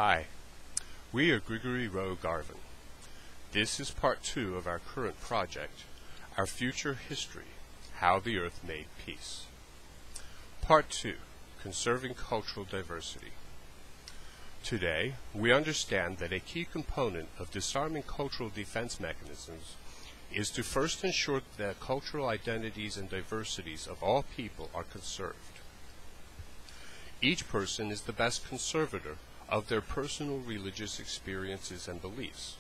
Hi, we are Grigori Gharveyn. This is part 2 of our current project, Our Future History, How the Earth Made Peace. Part 2, Conserving Cultural Diversity. Today, we understand that a key component of disarming cultural defense mechanisms is to first ensure that cultural identities and diversities of all people are conserved. Each person is the best conservator of their personal religious experiences and beliefs.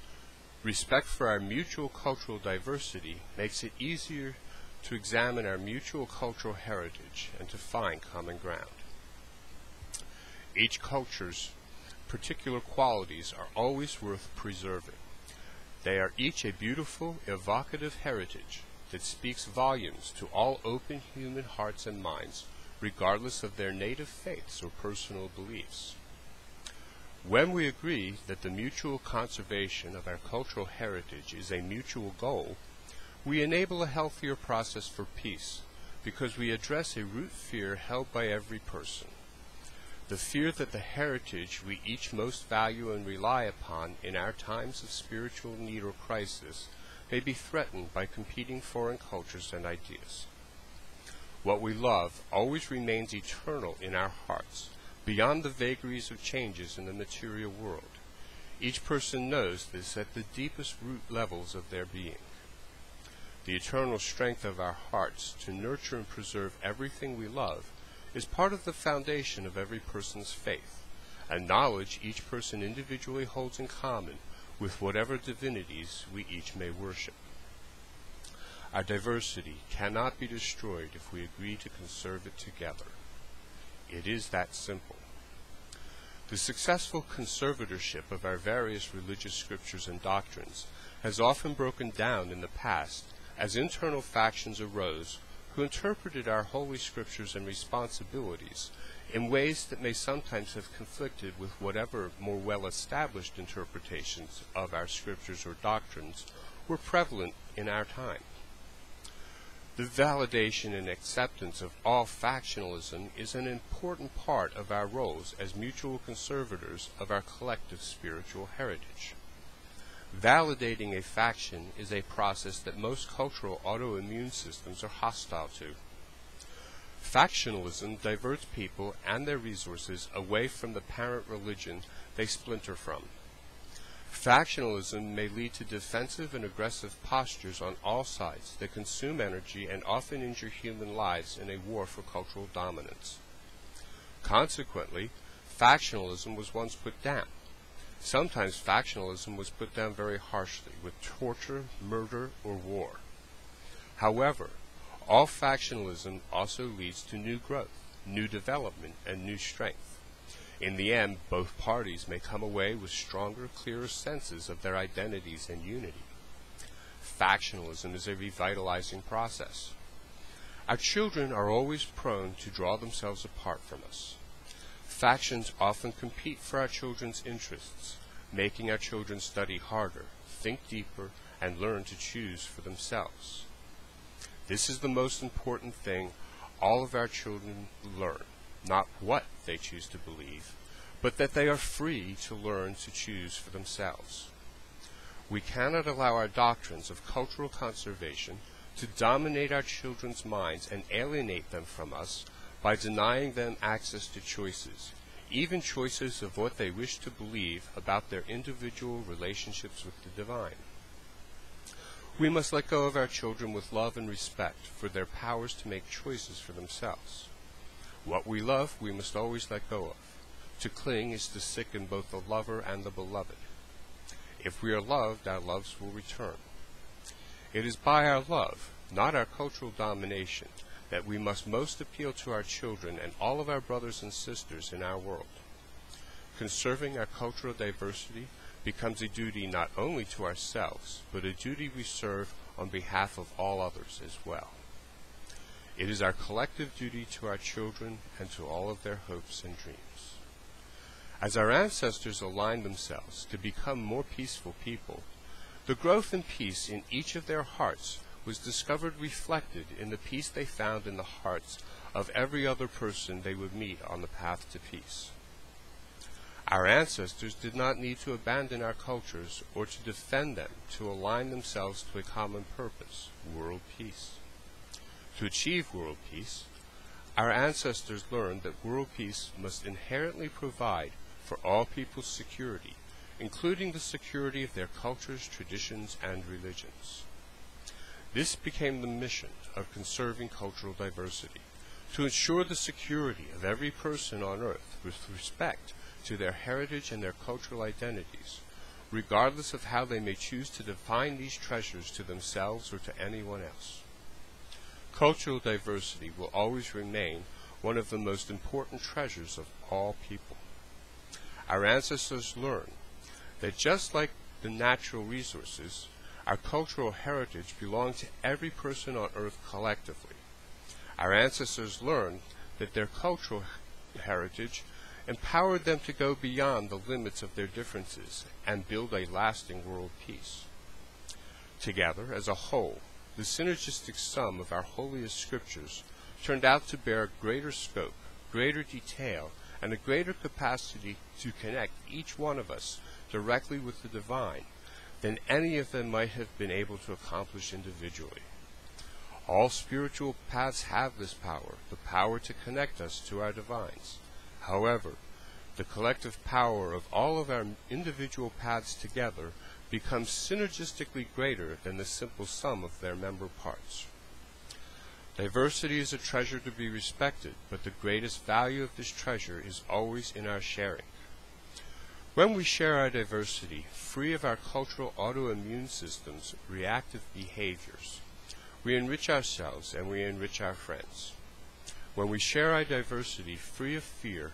Respect for our mutual cultural diversity makes it easier to examine our mutual cultural heritage and to find common ground. Each culture's particular qualities are always worth preserving. They are each a beautiful, evocative heritage that speaks volumes to all open human hearts and minds, regardless of their native faiths or personal beliefs. When we agree that the mutual conservation of our cultural heritage is a mutual goal, we enable a healthier process for peace because we address a root fear held by every person. The fear that the heritage we each most value and rely upon in our times of spiritual need or crisis may be threatened by competing foreign cultures and ideas. What we love always remains eternal in our hearts, beyond the vagaries of changes in the material world. Each person knows this at the deepest root levels of their being. The eternal strength of our hearts to nurture and preserve everything we love is part of the foundation of every person's faith, a knowledge each person individually holds in common with whatever divinities we each may worship. Our diversity cannot be destroyed if we agree to conserve it together. It is that simple. The successful conservatorship of our various religious scriptures and doctrines has often broken down in the past as internal factions arose who interpreted our holy scriptures and responsibilities in ways that may sometimes have conflicted with whatever more well-established interpretations of our scriptures or doctrines were prevalent in our time. The validation and acceptance of all factionalism is an important part of our roles as mutual conservators of our collective spiritual heritage. Validating a faction is a process that most cultural autoimmune systems are hostile to. Factionalism diverts people and their resources away from the parent religion they splinter from. Factionalism may lead to defensive and aggressive postures on all sides that consume energy and often injure human lives in a war for cultural dominance. Consequently, factionalism was once put down. Sometimes factionalism was put down very harshly, with torture, murder, or war. However, all factionalism also leads to new growth, new development, and new strength. In the end, both parties may come away with stronger, clearer senses of their identities and unity. Factionalism is a revitalizing process. Our children are always prone to draw themselves apart from us. Factions often compete for our children's interests, making our children study harder, think deeper, and learn to choose for themselves. This is the most important thing all of our children learn. Not what they choose to believe, but that they are free to learn to choose for themselves. We cannot allow our doctrines of cultural conservation to dominate our children's minds and alienate them from us by denying them access to choices, even choices of what they wish to believe about their individual relationships with the divine. We must let go of our children with love and respect for their powers to make choices for themselves. What we love, we must always let go of. To cling is to sicken both the lover and the beloved. If we are loved, our loves will return. It is by our love, not our cultural domination, that we must most appeal to our children and all of our brothers and sisters in our world. Conserving our cultural diversity becomes a duty not only to ourselves, but a duty we serve on behalf of all others as well. It is our collective duty to our children and to all of their hopes and dreams. As our ancestors aligned themselves to become more peaceful people, the growth and peace in each of their hearts was discovered reflected in the peace they found in the hearts of every other person they would meet on the path to peace. Our ancestors did not need to abandon our cultures or to defend them to align themselves to a common purpose, world peace. To achieve world peace, our ancestors learned that world peace must inherently provide for all people's security, including the security of their cultures, traditions, and religions. This became the mission of conserving cultural diversity, to ensure the security of every person on earth with respect to their heritage and their cultural identities, regardless of how they may choose to define these treasures to themselves or to anyone else. Cultural diversity will always remain one of the most important treasures of all people. Our ancestors learned that just like the natural resources, our cultural heritage belonged to every person on earth collectively. Our ancestors learned that their cultural heritage empowered them to go beyond the limits of their differences and build a lasting world peace. Together, as a whole, the synergistic sum of our holiest scriptures turned out to bear greater scope, greater detail, and a greater capacity to connect each one of us directly with the divine than any of them might have been able to accomplish individually. All spiritual paths have this power, the power to connect us to our divines. However, the collective power of all of our individual paths together becomes synergistically greater than the simple sum of their member parts. Diversity is a treasure to be respected, but the greatest value of this treasure is always in our sharing. When we share our diversity, free of our cultural autoimmune systems' reactive behaviors, we enrich ourselves and we enrich our friends. When we share our diversity free of fear,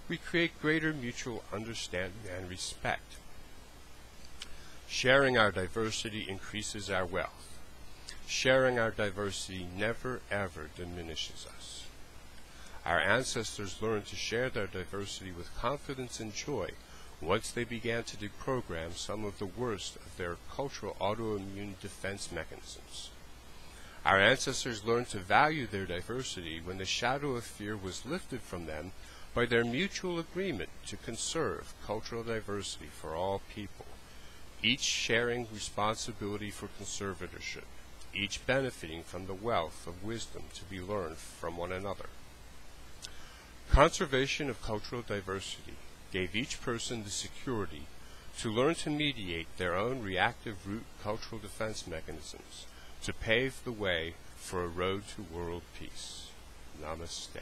we create greater mutual understanding and respect. Sharing our diversity increases our wealth. Sharing our diversity never ever diminishes us. Our ancestors learned to share their diversity with confidence and joy once they began to deprogram some of the worst of their cultural autoimmune defense mechanisms. Our ancestors learned to value their diversity when the shadow of fear was lifted from them by their mutual agreement to conserve cultural diversity for all people, each sharing responsibility for conservatorship, each benefiting from the wealth of wisdom to be learned from one another. Conservation of cultural diversity gave each person the security to learn to mediate their own reactive root cultural defense mechanisms to pave the way for a road to world peace. Namaste.